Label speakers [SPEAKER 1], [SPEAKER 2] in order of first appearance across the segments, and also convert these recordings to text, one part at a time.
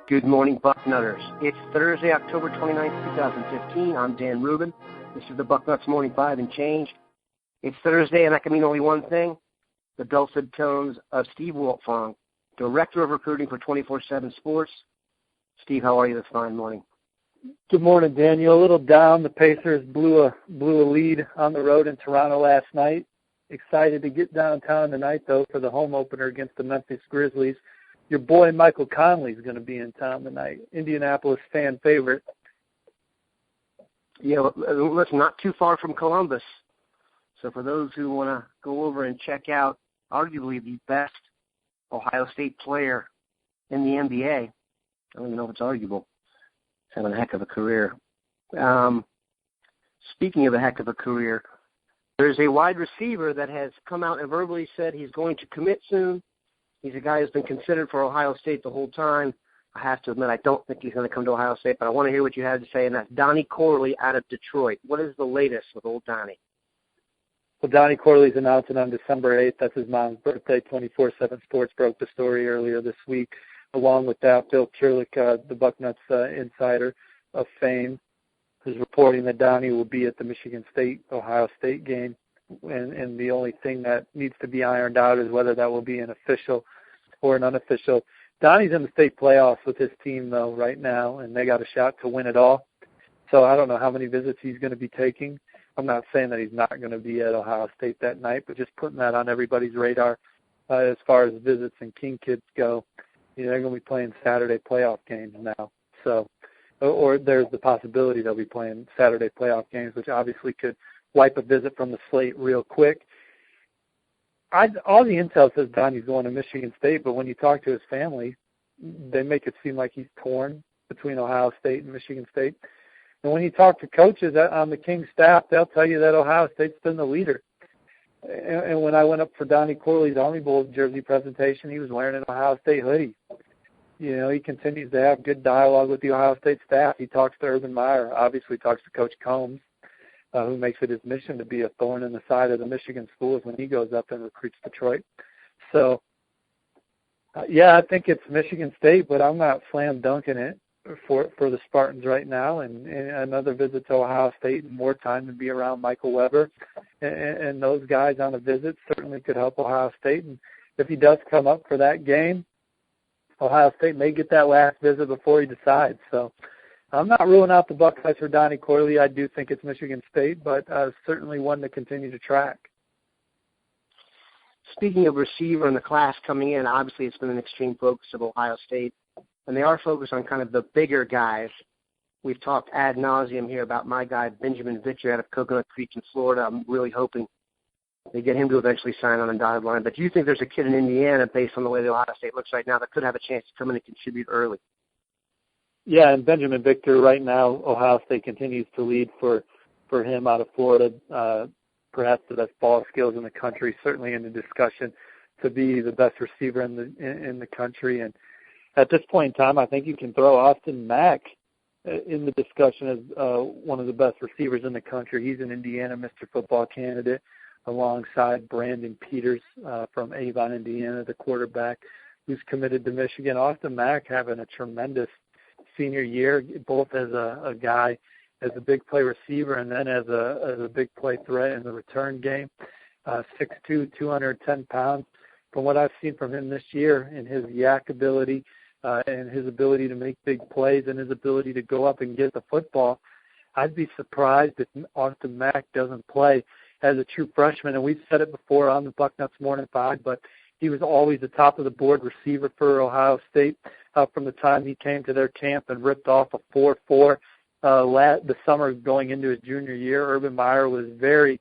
[SPEAKER 1] Good morning, Bucknutters. It's Thursday, October 29th, 2015. I'm Dan Rubin. This is the Bucknuts Morning 5 and change. It's Thursday, and that can mean only one thing: the dulcet tones of Steve Wiltfong, Director of Recruiting for 24/7 Sports. Steve, how are you this fine morning?
[SPEAKER 2] Good morning, Daniel. A little down. The Pacers blew a lead on the road in Toronto last night. Excited to get downtown tonight, though, for the home opener against the Memphis Grizzlies. Your boy Michael Conley is going to be in town tonight. Indianapolis fan favorite.
[SPEAKER 1] Yeah, well, listen, not too far from Columbus. So for those who want to go over and check out arguably the best Ohio State player in the NBA, I don't even know if it's arguable. He's having a heck of a career. Speaking of a heck of a career, there's a wide receiver that has come out and verbally said he's going to commit soon. He's a guy who's been considered for Ohio State the whole time. I have to admit, I don't think he's going to come to Ohio State, but I want to hear what you have to say, and that's Donnie Corley out of Detroit. What is the latest with old Donnie?
[SPEAKER 2] Well, Donnie Corley's announcing on December 8th. That's his mom's birthday. 24/7 Sports broke the story earlier this week. Along with that, Bill Kurlick, the Bucknuts insider of fame, is reporting that Donnie will be at the Michigan State-Ohio State game. And the only thing that needs to be ironed out is whether that will be an official or an unofficial. Donnie's in the state playoffs with his team, though, right now, and they got a shot to win it all. So I don't know how many visits he's going to be taking. I'm not saying that he's not going to be at Ohio State that night, but just putting that on everybody's radar as far as visits and King kids go. You know, they're going to be playing Saturday playoff games now. So, or there's the possibility they'll be playing Saturday playoff games, which obviously could wipe a visit from the slate real quick. All the intel says Donnie's going to Michigan State, but when you talk to his family, they make it seem like he's torn between Ohio State and Michigan State. And when you talk to coaches on the King staff, they'll tell you that Ohio State's been the leader. And when I went up for Donnie Corley's Army Bowl jersey presentation, he was wearing an Ohio State hoodie. You know, he continues to have good dialogue with the Ohio State staff. He talks to Urban Meyer, obviously talks to Coach Combs, who makes it his mission to be a thorn in the side of the Michigan schools when he goes up and recruits Detroit. So, yeah, I think it's Michigan State, but I'm not slam dunking it for the Spartans right now. And another visit to Ohio State and more time to be around Michael Weber and those guys on a visit certainly could help Ohio State. And if he does come up for that game, Ohio State may get that last visit before he decides. So, I'm not ruling out the Buckeyes for Donnie Corley. I do think it's Michigan State, but certainly one to continue to track.
[SPEAKER 1] Speaking of receiver in the class coming in, obviously it's been an extreme focus of Ohio State, and they are focused on kind of the bigger guys. We've talked ad nauseum here about my guy, Benjamin Victor, out of Coconut Creek in Florida. I'm really hoping they get him to eventually sign on a dotted line. But do you think there's a kid in Indiana, based on the way the Ohio State looks right now, that could have a chance to come in and contribute early?
[SPEAKER 2] Yeah, and Benjamin Victor right now, Ohio State continues to lead for him out of Florida. Perhaps the best ball skills in the country, certainly in the discussion to be the best receiver in the country. And at this point in time, I think you can throw Austin Mack in the discussion as one of the best receivers in the country. He's an Indiana Mr. Football candidate alongside Brandon Peters from Avon, Indiana, the quarterback who's committed to Michigan. Austin Mack having a tremendous senior year, both as a guy, as a big play receiver, and then as a big play threat in the return game. 6'2", 210 pounds. From what I've seen from him this year in his yak ability and his ability to make big plays and his ability to go up and get the football, I'd be surprised if Austin Mack doesn't play as a true freshman. And we've said it before on the Bucknuts Morning 5, but he was always the top of the board receiver for Ohio State from the time he came to their camp and ripped off a 4.4 the summer going into his junior year. Urban Meyer was very,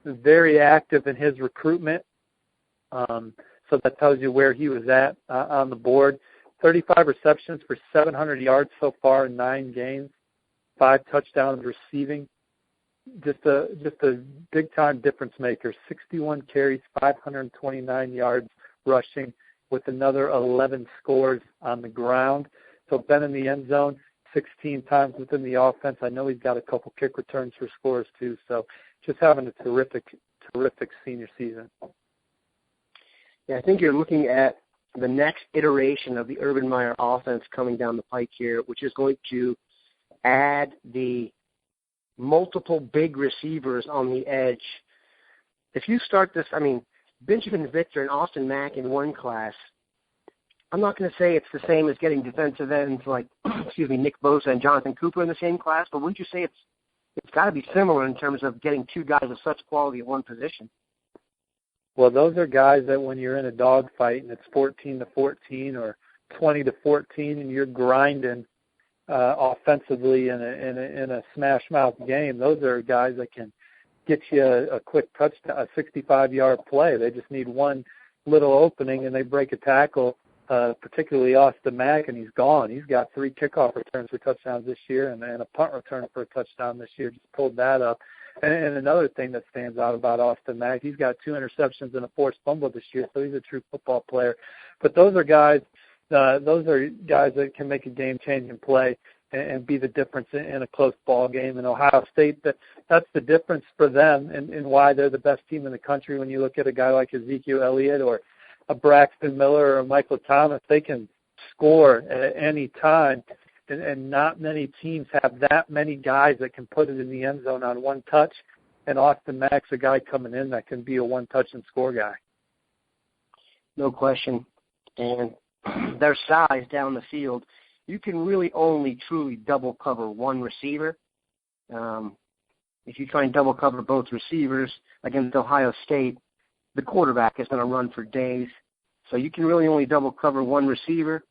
[SPEAKER 2] very active in his recruitment. So that tells you where he was at on the board. 35 receptions for 700 yards so far in 9 games, 5 touchdowns receiving. Just a big-time difference maker. 61 carries, 529 yards rushing with another 11 scores on the ground. So been in the end zone 16 times within the offense. I know he's got a couple kick returns for scores too. So just having a terrific senior season.
[SPEAKER 1] Yeah, I think you're looking at the next iteration of the Urban Meyer offense coming down the pike here, which is going to add the multiple big receivers on the edge. If you start this, Benjamin Victor and Austin Mack in one class, I'm not going to say it's the same as getting defensive ends like, Nick Bosa and Jonathan Cooper in the same class, but wouldn't you say it's got to be similar in terms of getting two guys of such quality at one position?
[SPEAKER 2] Well, those are guys that when you're in a dogfight and it's 14-14 or 20-14 and you're grinding offensively in a smash mouth game, those are guys that can get you a quick touchdown, a 65-yard play. They just need one little opening and they break a tackle. Particularly Austin Mack, and he's gone. He's got 3 kickoff returns for touchdowns this year and a punt return for a touchdown this year. Just pulled that up. And another thing that stands out about Austin Mack, he's got 2 interceptions and a forced fumble this year, so he's a true football player. But those are guys that can make a game-changing play and be the difference in a close ball game. In Ohio State, that's the difference for them and why they're the best team in the country. When you look at a guy like Ezekiel Elliott or a Braxton Miller or a Michael Thomas, they can score at any time, and not many teams have that many guys that can put it in the end zone on one touch, and Austin Mack's a guy coming in that can be a one-touch and score guy.
[SPEAKER 1] No question. And their size down the field, you can really only truly double cover one receiver. If you try and double cover both receivers against Ohio State, the quarterback is going to run for days. So you can really only double cover one receiver.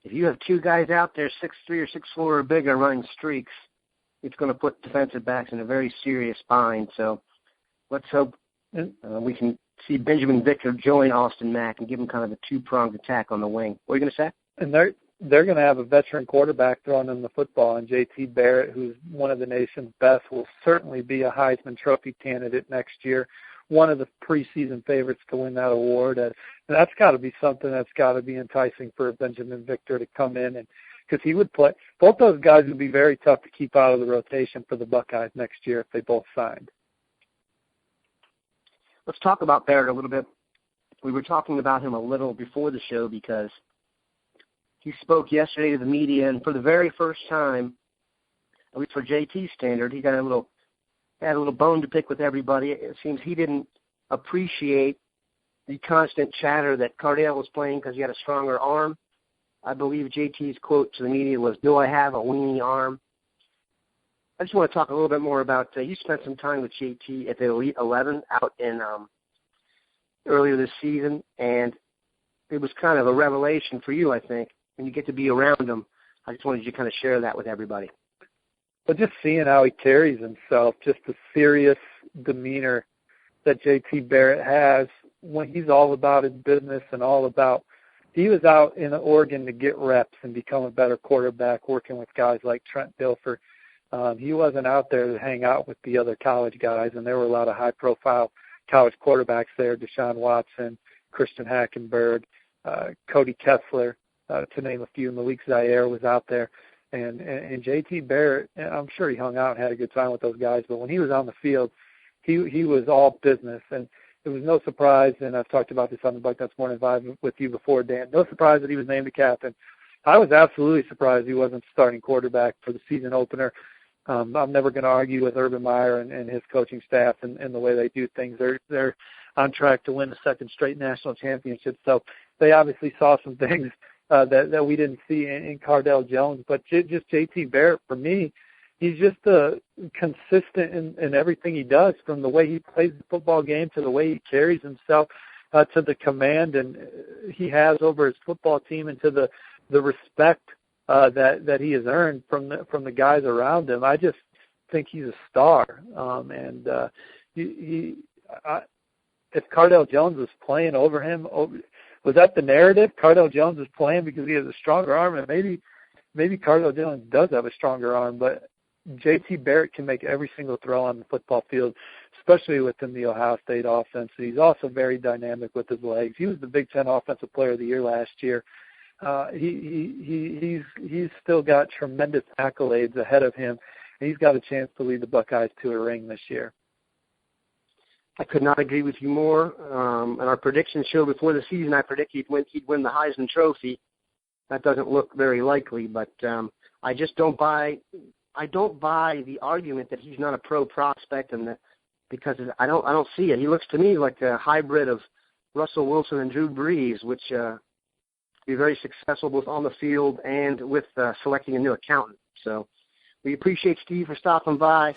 [SPEAKER 1] If you have 2 guys out there, 6'3" or 6'4" or bigger, running streaks, it's going to put defensive backs in a very serious bind. So let's hope we can see Benjamin Victor join Austin Mack and give him kind of a 2-pronged attack on the wing. What are you going to say?
[SPEAKER 2] And they're going to have a veteran quarterback throwing them the football, and J.T. Barrett, who's one of the nation's best, will certainly be a Heisman Trophy candidate next year. One of the preseason favorites to win that award. And that's got to be something that's got to be enticing for Benjamin Victor to come in, and because he would play. Both those guys would be very tough to keep out of the rotation for the Buckeyes next year if they both signed.
[SPEAKER 1] Let's talk about Barrett a little bit. We were talking about him a little before the show because he spoke yesterday to the media, and for the very first time, at least for JT's standard, he had a little bone to pick with everybody. It seems he didn't appreciate the constant chatter that Cardale was playing because he had a stronger arm. I believe JT's quote to the media was, "Do I have a weenie arm?" I just want to talk a little bit more about, you spent some time with JT at the Elite 11 out in earlier this season, and it was kind of a revelation for you, I think, when you get to be around him. I just wanted you to kind of share that with everybody.
[SPEAKER 2] But just seeing how he carries himself, just the serious demeanor that J.T. Barrett has when he's all about his business and all about, he was out in Oregon to get reps and become a better quarterback, working with guys like Trent Dilfer. He wasn't out there to hang out with the other college guys, and there were a lot of high-profile college quarterbacks there, Deshaun Watson, Christian Hackenberg, Cody Kessler, to name a few. Malik Zaire was out there. And J.T. Barrett, I'm sure he hung out and had a good time with those guys, but when he was on the field, he was all business. And it was no surprise, and I've talked about this on the Bucknuts Morning Vibe with you before, Dan, no surprise that he was named the captain. I was absolutely surprised he wasn't starting quarterback for the season opener. I'm never going to argue with Urban Meyer and his coaching staff and the way they do things. They're on track to win the second straight national championship, so they obviously saw some things that we didn't see in Cardale Jones. But just J.T. Barrett, for me, he's just consistent in everything he does, from the way he plays the football game to the way he carries himself, to the command and he has over his football team, and to the respect that he has earned from the guys around him. I just think he's a star. If Cardale Jones was playing over him, was that the narrative? Cardale Jones is playing because he has a stronger arm, and maybe Cardale Jones does have a stronger arm, but J.T. Barrett can make every single throw on the football field, especially within the Ohio State offense. He's also very dynamic with his legs. He was the Big Ten Offensive Player of the Year last year. He's still got tremendous accolades ahead of him, and he's got a chance to lead the Buckeyes to a ring this year.
[SPEAKER 1] I could not agree with you more. And our prediction show before the season, I predicted he'd win the Heisman Trophy. That doesn't look very likely, but I just don't buy. I don't buy the argument that he's not a pro prospect, and because I don't see it. He looks to me like a hybrid of Russell Wilson and Drew Brees, which be very successful both on the field and with selecting a new accountant. So we appreciate Steve for stopping by.